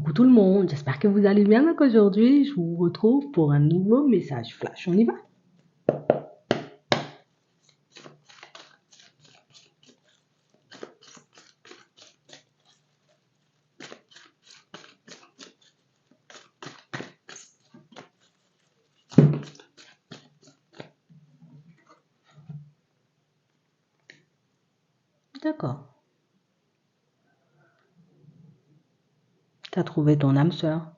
Coucou tout le monde, j'espère que vous allez bien. Donc aujourd'hui, je vous retrouve pour un nouveau message flash. On y va? D'accord. Tu as trouvé ton âme sœur.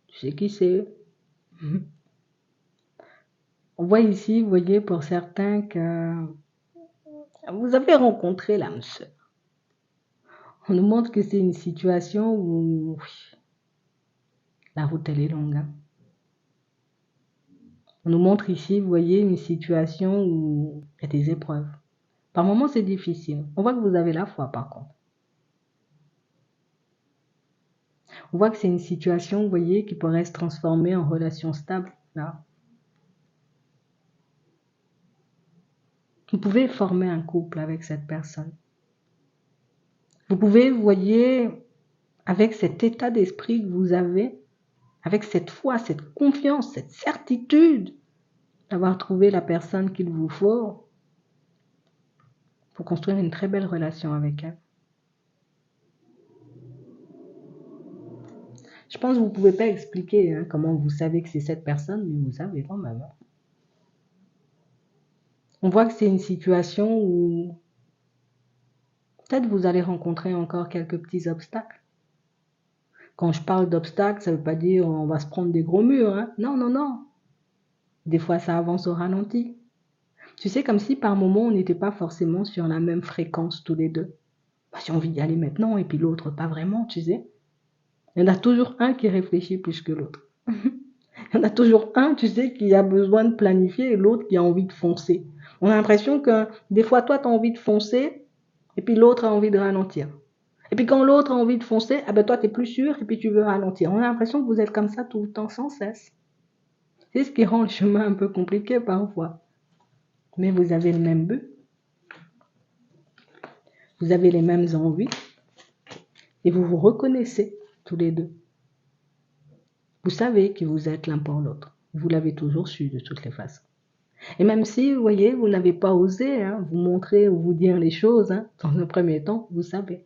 Tu sais qui c'est? On voit ici, vous voyez, pour certains que vous avez rencontré l'âme sœur. On nous montre que c'est une situation où la route elle est longue. Hein. On nous montre ici, vous voyez, une situation où il y a des épreuves. Par moments, c'est difficile. On voit que vous avez la foi, par contre. On voit que c'est une situation, vous voyez, qui pourrait se transformer en relation stable. Là. Vous pouvez former un couple avec cette personne. Vous pouvez, vous voyez, avec cet état d'esprit que vous avez, avec cette foi, cette confiance, cette certitude d'avoir trouvé la personne qu'il vous faut pour construire une très belle relation avec elle. Je pense que vous ne pouvez pas expliquer comment vous savez que c'est cette personne, mais vous savez quand même. On voit que c'est une situation où peut-être vous allez rencontrer encore quelques petits obstacles. Quand je parle d'obstacles, ça ne veut pas dire on va se prendre des gros murs. Hein. Non, non, non. Des fois, ça avance au ralenti. Tu sais, comme si par moment, on n'était pas forcément sur la même fréquence tous les deux. Bah, j'ai envie d'y aller maintenant et puis l'autre, pas vraiment, tu sais. Il y en a toujours un qui réfléchit plus que l'autre. Il y en a toujours un, tu sais, qui a besoin de planifier et l'autre qui a envie de foncer. On a l'impression que des fois, toi, tu as envie de foncer et puis l'autre a envie de ralentir. Et puis quand l'autre a envie de foncer, ah ben toi, tu es plus sûr et puis tu veux ralentir. On a l'impression que vous êtes comme ça tout le temps, sans cesse. C'est ce qui rend le chemin un peu compliqué parfois. Mais vous avez le même but. Vous avez les mêmes envies. Et vous vous reconnaissez tous les deux. Vous savez que vous êtes l'un pour l'autre. Vous l'avez toujours su de toutes les façons. Et même si, vous voyez, vous n'avez pas osé vous montrer ou vous dire les choses, dans un premier temps, vous savez.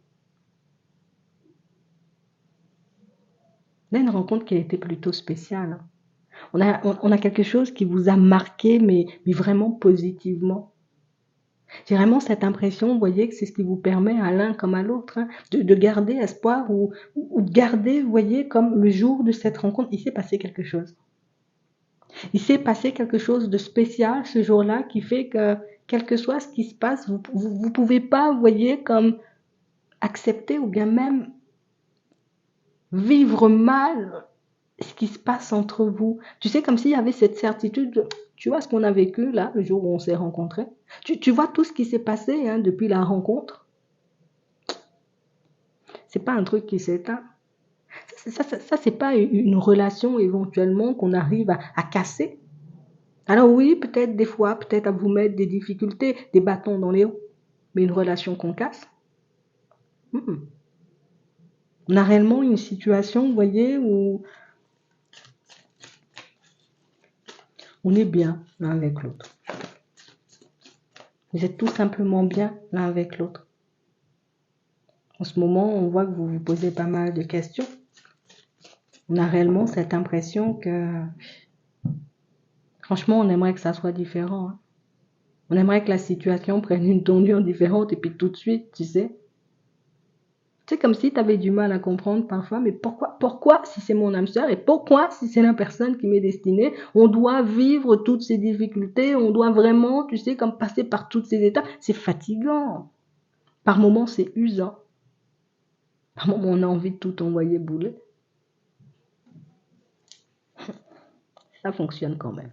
Là, une rencontre qui a été plutôt spéciale. On a quelque chose qui vous a marqué, mais vraiment positivement. J'ai vraiment cette impression, vous voyez, que c'est ce qui vous permet à l'un comme à l'autre de garder espoir ou de garder, vous voyez, comme le jour de cette rencontre, il s'est passé quelque chose. Il s'est passé quelque chose de spécial ce jour-là qui fait que, quel que soit ce qui se passe, vous pouvez pas, vous voyez, comme accepter ou bien même vivre mal ce qui se passe entre vous. Tu sais, comme s'il y avait cette certitude, tu vois ce qu'on a vécu là, le jour où on s'est rencontrés. Tu vois tout ce qui s'est passé depuis la rencontre. C'est pas un truc qui s'éteint. Ça c'est pas une relation éventuellement qu'on arrive à casser. Alors oui, peut-être des fois, peut-être à vous mettre des difficultés, des bâtons dans les roues. Mais une relation qu'on casse, on a réellement une situation, vous voyez, où on est bien l'un avec l'autre. Vous êtes tout simplement bien l'un avec l'autre. En ce moment, on voit que vous vous posez pas mal de questions. On a réellement cette impression que, franchement, on aimerait que ça soit différent. On aimerait que la situation prenne une tournure différente et puis tout de suite, tu sais. C'est comme si tu avais du mal à comprendre parfois, mais pourquoi si c'est mon âme sœur et pourquoi si c'est la personne qui m'est destinée, on doit vivre toutes ces difficultés, on doit vraiment, tu sais, comme passer par toutes ces étapes. C'est fatigant. Par moments, c'est usant. Par moments, on a envie de tout envoyer bouler. Ça fonctionne quand même.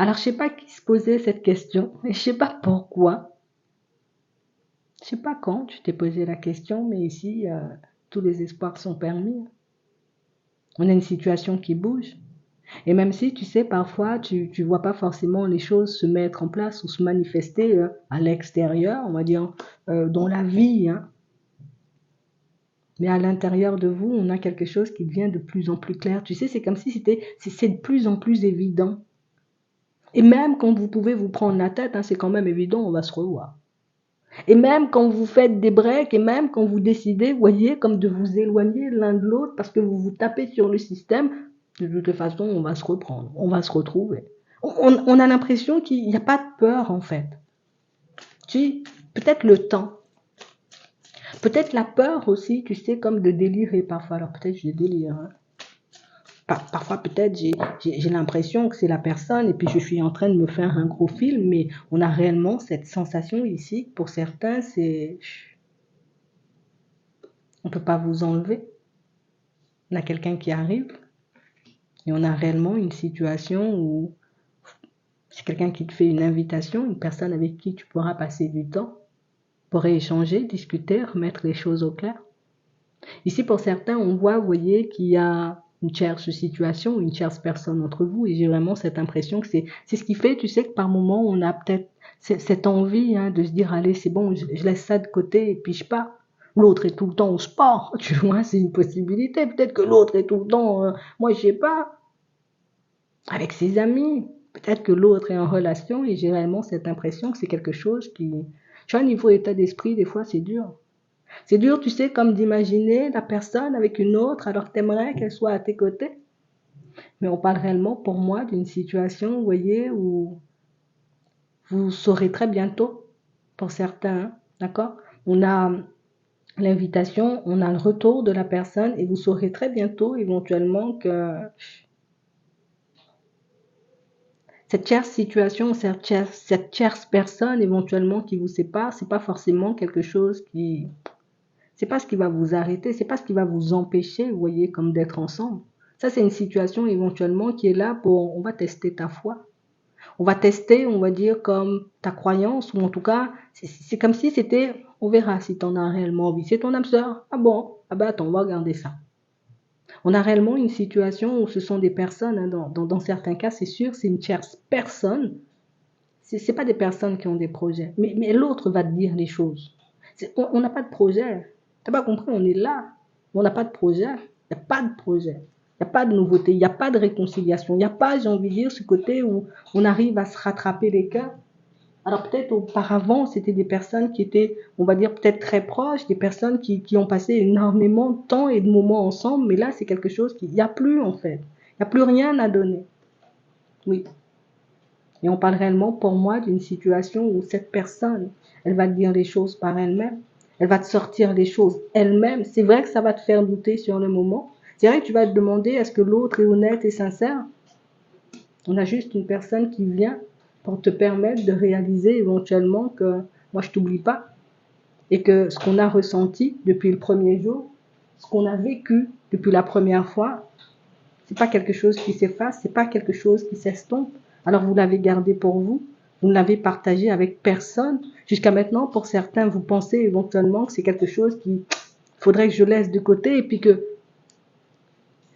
Alors, je sais pas qui se posait cette question, et je sais pas pourquoi. Je sais pas quand tu t'es posé la question, mais ici, tous les espoirs sont permis. On a une situation qui bouge. Et même si, tu sais, parfois, tu vois pas forcément les choses se mettre en place ou se manifester à l'extérieur, on va dire, dans la vie. Mais à l'intérieur de vous, on a quelque chose qui devient de plus en plus clair. Tu sais, c'est comme si c'est de plus en plus évident. Et même quand vous pouvez vous prendre la tête, hein, c'est quand même évident, on va se revoir. Et même quand vous faites des breaks, et même quand vous décidez, voyez, comme de vous éloigner l'un de l'autre parce que vous vous tapez sur le système, de toute façon, on va se reprendre, on va se retrouver. On a l'impression qu'il n'y a pas de peur, en fait. Peut-être le temps. Peut-être la peur aussi, tu sais, comme de délirer parfois. Alors peut-être je délire, hein. Parfois, peut-être, j'ai l'impression que c'est la personne et puis je suis en train de me faire un gros film, mais on a réellement cette sensation ici. Pour certains, c'est... On ne peut pas vous enlever. On a quelqu'un qui arrive et on a réellement une situation où c'est quelqu'un qui te fait une invitation, une personne avec qui tu pourras passer du temps, pour échanger, discuter, remettre les choses au clair. Ici, pour certains, on voit, vous voyez, qu'il y a une tierce situation, une tierce personne entre vous, et j'ai vraiment cette impression que c'est ce qui fait, tu sais, que par moment, on a peut-être cette envie, hein, de se dire, allez, c'est bon, je laisse ça de côté et puis je pars. L'autre est tout le temps au sport, tu vois, c'est une possibilité. Peut-être que l'autre est tout le temps, moi, je sais pas, avec ses amis. Peut-être que l'autre est en relation et j'ai réellement cette impression que c'est quelque chose qui, tu vois, niveau état d'esprit, des fois, c'est dur. C'est dur, tu sais, comme d'imaginer la personne avec une autre alors que t'aimerais qu'elle soit à tes côtés. Mais on parle réellement, pour moi, d'une situation, vous voyez, où vous saurez très bientôt, pour certains, hein, d'accord? On a l'invitation, on a le retour de la personne et vous saurez très bientôt, éventuellement, que cette tierce situation, cette tierce personne, éventuellement, qui vous sépare, c'est pas forcément quelque chose qui... C'est pas ce qui va vous arrêter, c'est pas ce qui va vous empêcher, vous voyez, comme d'être ensemble. Ça, c'est une situation éventuellement qui est là pour, on va tester ta foi. On va tester, on va dire, comme ta croyance, ou en tout cas, c'est comme si c'était, on verra si tu en as réellement envie. C'est ton âme sœur. Ah bon? Ah bah attends, on va regarder ça. On a réellement une situation où ce sont des personnes, hein, dans certains cas, c'est sûr, c'est une tierce personne. C'est pas des personnes qui ont des projets, mais l'autre va te dire les choses. On n'a pas de projet. T'as pas compris, on est là. On n'a pas de projet. Il n'y a pas de projet. Il n'y a pas de nouveauté. Il n'y a pas de réconciliation. Il n'y a pas, j'ai envie de dire, ce côté où on arrive à se rattraper les cœurs. Alors peut-être auparavant, c'était des personnes qui étaient, on va dire, peut-être très proches, des personnes qui ont passé énormément de temps et de moments ensemble, mais là, c'est quelque chose qu'il n'y a plus en fait. Il n'y a plus rien à donner. Oui. Et on parle réellement pour moi d'une situation où cette personne, elle va te dire les choses par elle-même. Elle va te sortir les choses elle-même. C'est vrai que ça va te faire douter sur le moment. C'est vrai que tu vas te demander est-ce que l'autre est honnête et sincère. On a juste une personne qui vient pour te permettre de réaliser éventuellement que moi je t'oublie pas et que ce qu'on a ressenti depuis le premier jour, ce qu'on a vécu depuis la première fois, c'est pas quelque chose qui s'efface, c'est pas quelque chose qui s'estompe. Alors vous l'avez gardé pour vous, vous ne l'avez partagé avec personne. Jusqu'à maintenant, pour certains, vous pensez éventuellement que c'est quelque chose qu'il faudrait que je laisse de côté et puis que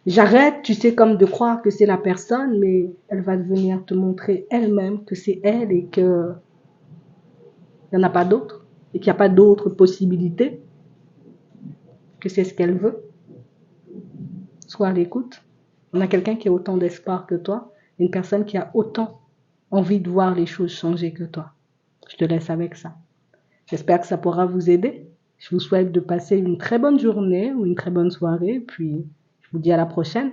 j'arrête, tu sais, comme de croire que c'est la personne, mais elle va venir te montrer elle-même que c'est elle et que il n'y en a pas d'autre et qu'il n'y a pas d'autre possibilité, que c'est ce qu'elle veut. Sois à l'écoute. On a quelqu'un qui a autant d'espoir que toi, une personne qui a autant envie de voir les choses changer que toi. Je te laisse avec ça. J'espère que ça pourra vous aider. Je vous souhaite de passer une très bonne journée ou une très bonne soirée, puis je vous dis à la prochaine.